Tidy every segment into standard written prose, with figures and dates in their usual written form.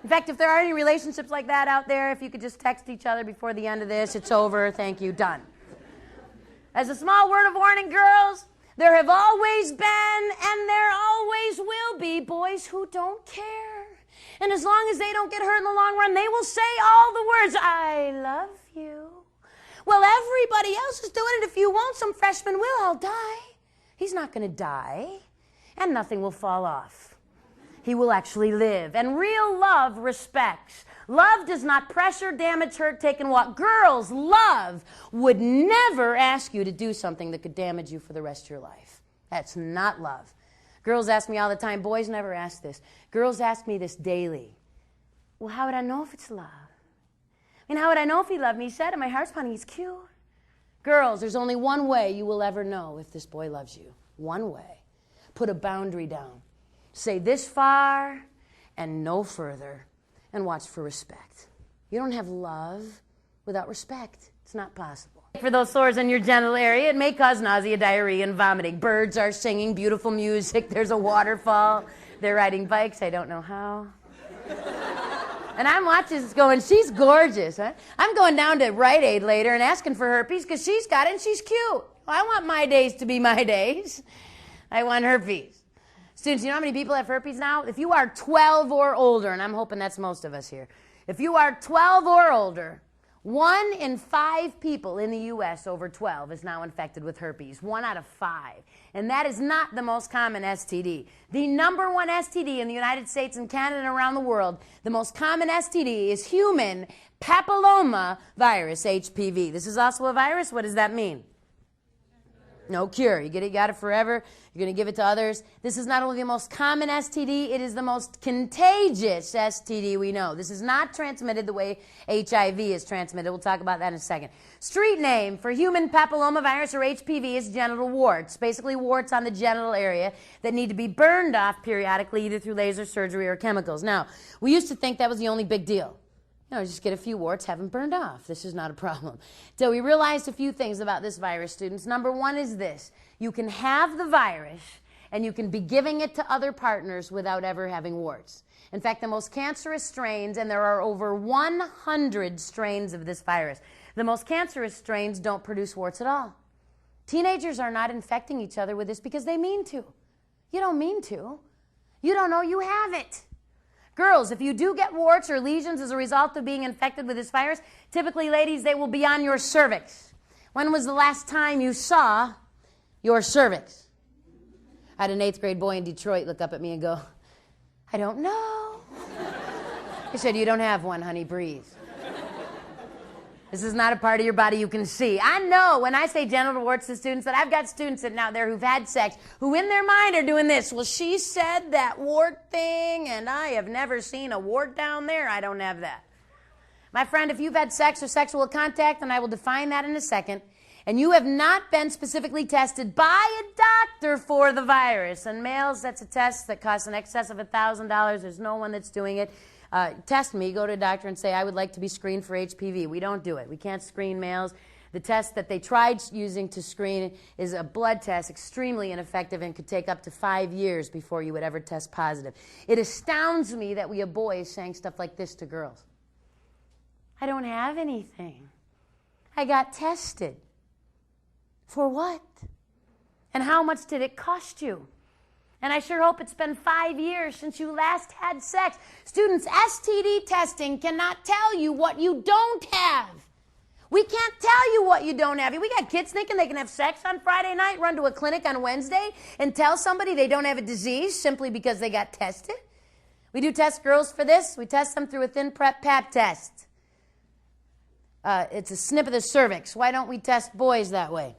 In fact, if there are any relationships like that out there, if you could just text each other before the end of this, it's over, thank you, done. As a small word of warning, girls, there have always been and there always will be boys who don't care. And as long as they don't get hurt in the long run, they will say all the words, I love you. Well, everybody else is doing it. If you won't, some freshman will. I'll die. He's not going to die, and nothing will fall off. He will actually live. And real love respects. Love does not pressure, damage, hurt, take, and walk. Girls, love would never ask you to do something that could damage you for the rest of your life. That's not love. Girls ask me all the time. Boys never ask this. Girls ask me this daily. Well, how would I know if it's love? I mean, how would I know if he loved me? He said, and my heart's pounding, he's cute. Girls, there's only one way you will ever know if this boy loves you. One way. Put a boundary down. Say this far and no further, and watch for respect. You don't have love without respect. It's not possible. For those sores in your genital area, it may cause nausea, diarrhea, and vomiting. Birds are singing beautiful music. There's a waterfall. They're riding bikes. I don't know how. And I'm watching this going, she's gorgeous. Huh? I'm going down to Rite Aid later and asking for herpes because she's got it and she's cute. Well, I want my days to be my days. I want herpes. Students, you know how many people have herpes now? If you are 12 or older, and I'm hoping that's most of us here. If you are 12 or older, 1 in 5 people in the U.S. over 12 is now infected with herpes. 1 out of 5. And that is not the most common STD. The number 1 STD in the United States and Canada and around the world, the most common STD is human papilloma virus, HPV. This is also a virus. What does that mean? No cure. You got it forever. You're going to give it to others. This is not only the most common STD, it is the most contagious STD we know. This is not transmitted the way HIV is transmitted. We'll talk about that in a second. Street name for human papillomavirus or HPV is genital warts. Basically warts on the genital area that need to be burned off periodically either through laser surgery or chemicals. Now, we used to think that was the only big deal. Just get a few warts, have them burned off. This is not a problem. So we realized a few things about this virus, students. Number 1 is this. You can have the virus, and you can be giving it to other partners without ever having warts. In fact, the most cancerous strains, and there are over 100 strains of this virus, the most cancerous strains don't produce warts at all. Teenagers are not infecting each other with this because they mean to. You don't mean to. You don't know you have it. Girls, if you do get warts or lesions as a result of being infected with this virus, typically, ladies, they will be on your cervix. When was the last time you saw your cervix? I had an 8th grade boy in Detroit look up at me and go, I don't know. I said, you don't have one, honey, breathe. This is not a part of your body you can see. I know when I say genital warts to students that I've got students sitting out there who've had sex who in their mind are doing this. Well, she said that wart thing, and I have never seen a wart down there. I don't have that. My friend, if you've had sex or sexual contact, and I will define that in a second, and you have not been specifically tested by a doctor for the virus, and males, that's a test that costs in excess of $1,000. There's no one that's doing it. Test me, go to a doctor and say, I would like to be screened for HPV. We don't do it. We can't screen males. The test that they tried using to screen is a blood test, extremely ineffective, and could take up to 5 years before you would ever test positive. It astounds me that we have boys saying stuff like this to girls. I don't have anything. I got tested. For what? And how much did it cost you? And I sure hope it's been 5 years since you last had sex. Students, STD testing cannot tell you what you don't have. We can't tell you what you don't have. We got kids thinking they can have sex on Friday night, run to a clinic on Wednesday, and tell somebody they don't have a disease simply because they got tested. We do test girls for this. We test them through a thin prep pap test. It's a snip of the cervix. Why don't we test boys that way?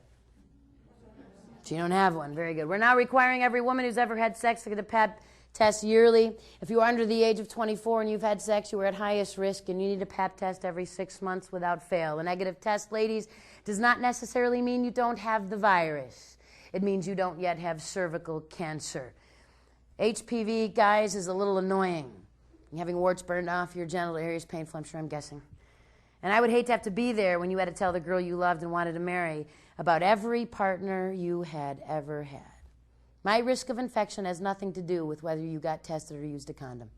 You don't have one. Very good. We're now requiring every woman who's ever had sex to get a pap test yearly. If you are under the age of 24 and you've had sex, you are at highest risk, and you need a pap test every 6 months without fail. A negative test, ladies, does not necessarily mean you don't have the virus. It means you don't yet have cervical cancer. HPV, guys, is a little annoying. Having warts burned off your genital area is painful, I'm sure, I'm guessing. And I would hate to have to be there when you had to tell the girl you loved and wanted to marry about every partner you had ever had. My risk of infection has nothing to do with whether you got tested or used a condom.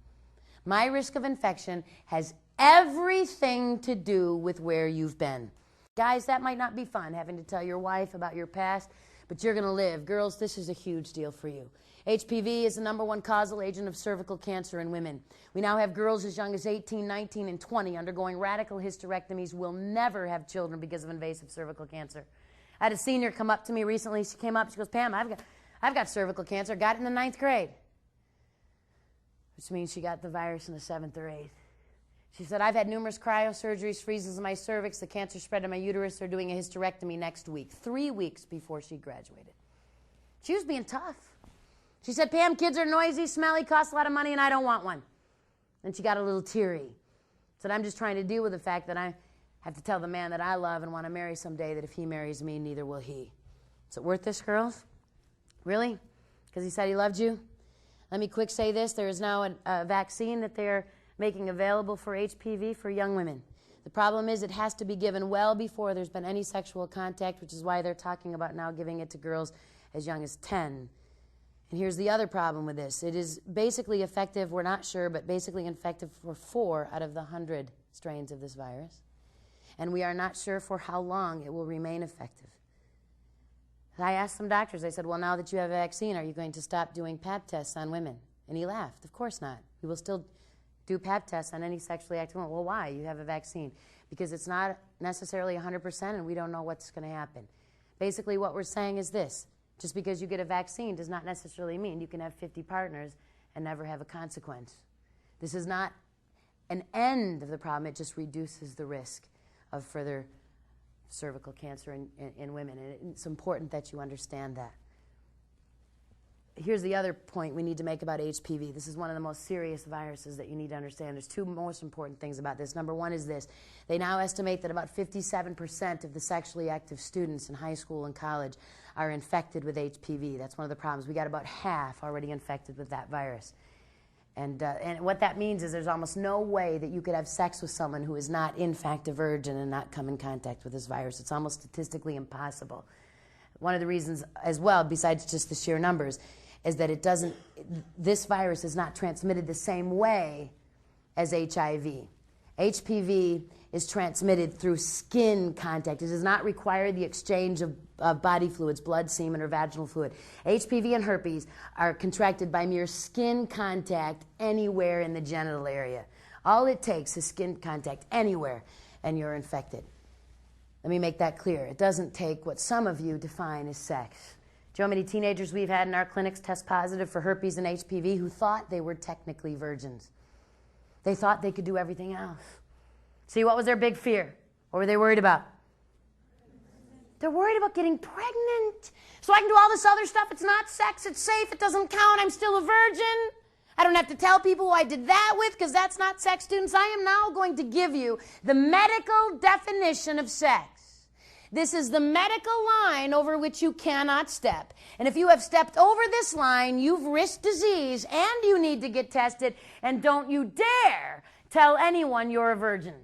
My risk of infection has everything to do with where you've been. Guys, that might not be fun, having to tell your wife about your past, but you're going to live. Girls, this is a huge deal for you. HPV is the #1 causal agent of cervical cancer in women. We now have girls as young as 18, 19, and 20 undergoing radical hysterectomies will never have children because of invasive cervical cancer. I had a senior come up to me recently. She came up, she goes, Pam, I've got cervical cancer. Got it in the 9th grade. Which means she got the virus in the 7th or 8th. She said, I've had numerous cryosurgeries, freezes in my cervix, the cancer spread in my uterus. They're doing a hysterectomy next week, 3 weeks before she graduated. She was being tough. She said, Pam, kids are noisy, smelly, cost a lot of money, and I don't want one. And she got a little teary. Said, I'm just trying to deal with the fact that I have to tell the man that I love and want to marry someday that if he marries me, neither will he. Is it worth this, girls? Really? Because he said he loved you? Let me quick say this. There is now a vaccine that they're making available for HPV for young women. The problem is it has to be given well before there's been any sexual contact, which is why they're talking about now giving it to girls as young as 10. And here's the other problem with this. It is basically effective, we're not sure, but basically effective for 4 out of the 100 strains of this virus. And we are not sure for how long it will remain effective. I asked some doctors, I said, well, now that you have a vaccine, are you going to stop doing Pap tests on women? And he laughed. Of course not. We will still do Pap tests on any sexually active woman. Well, why? You have a vaccine. Because it's not necessarily 100% and we don't know what's going to happen. Basically, what we're saying is this. Just because you get a vaccine does not necessarily mean you can have 50 partners and never have a consequence. This is not an end of the problem. It just reduces the risk of further cervical cancer in women. And it's important that you understand that. Here's the other point we need to make about HPV. This is one of the most serious viruses that you need to understand. There's 2 most important things about this. Number 1 is this. They now estimate that about 57% of the sexually active students in high school and college are infected with HPV. That's one of the problems. We got about half already infected with that virus. And what that means is there's almost no way that you could have sex with someone who is not, in fact, a virgin and not come in contact with this virus. It's almost statistically impossible. One of the reasons as well, besides just the sheer numbers, is that this virus is not transmitted the same way as HIV. HPV is transmitted through skin contact. It does not require the exchange of body fluids, blood, semen, or vaginal fluid. HPV and herpes are contracted by mere skin contact anywhere in the genital area. All it takes is skin contact anywhere, and you're infected. Let me make that clear. It doesn't take what some of you define as sex. Do you know how many teenagers we've had in our clinics test positive for herpes and HPV who thought they were technically virgins? They thought they could do everything else. See, what was their big fear? What were they worried about? They're worried about getting pregnant. So I can do all this other stuff. It's not sex. It's safe. It doesn't count. I'm still a virgin. I don't have to tell people who I did that with because that's not sex. Students, I am now going to give you the medical definition of sex. This is the medical line over which you cannot step. And if you have stepped over this line, you've risked disease and you need to get tested. And don't you dare tell anyone you're a virgin.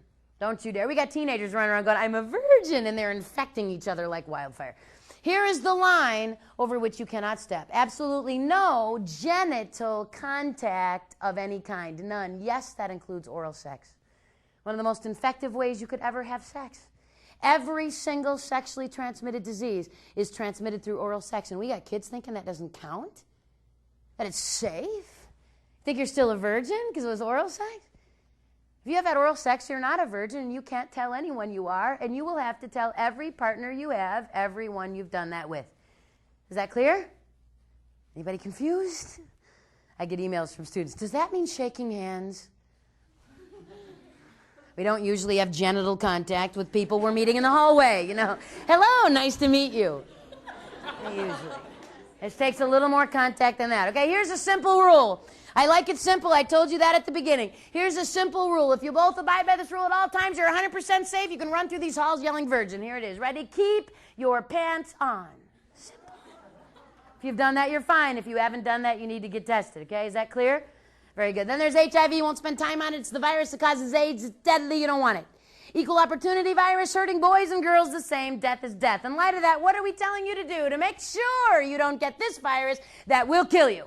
Don't you dare. We got teenagers running around going, I'm a virgin, and they're infecting each other like wildfire. Here is the line over which you cannot step. Absolutely no genital contact of any kind. None. Yes, that includes oral sex. One of the most infective ways you could ever have sex. Every single sexually transmitted disease is transmitted through oral sex. And we got kids thinking that doesn't count? That it's safe? Think you're still a virgin because it was oral sex? If you have had oral sex, you're not a virgin, and you can't tell anyone you are, and you will have to tell every partner you have, everyone you've done that with. Is that clear? Anybody confused? I get emails from students. Does that mean shaking hands? We don't usually have genital contact with people we're meeting in the hallway, you know. Hello, nice to meet you. Usually. It takes a little more contact than that. Okay, here's a simple rule. I like it simple. I told you that at the beginning. Here's a simple rule. If you both abide by this rule at all times, you're 100% safe. You can run through these halls yelling virgin. Here it is. Ready? Keep your pants on. Simple. If you've done that, you're fine. If you haven't done that, you need to get tested. Okay, is that clear? Very good. Then there's HIV. You won't spend time on it. It's the virus that causes AIDS. It's deadly. You don't want it. Equal opportunity virus, hurting boys and girls the same. Death is death. In light of that, what are we telling you to do to make sure you don't get this virus that will kill you?